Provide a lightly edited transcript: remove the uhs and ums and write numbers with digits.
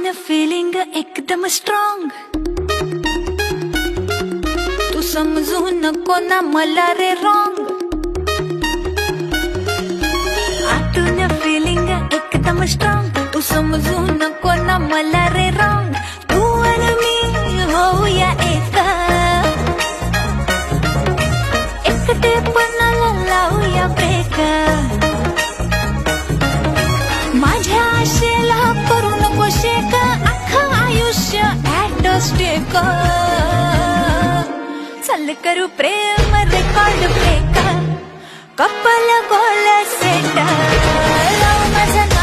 आतून फिलिंग एकदम स्ट्रॉंग, तू समजू नको ना मला रे रॉंग. आतून फिलिंग एकदम स्ट्रॉंग, तू समजू नको ना मला रे रॉंग. तू आणि मी होऊया एका, एकटेपणाला लावूया ब्रेक. माझ्या आशेला करू नको शेक, अख्खं आयुष्य ॲट स्टेक. चल करू प्रेम record break, couple goal set. माझं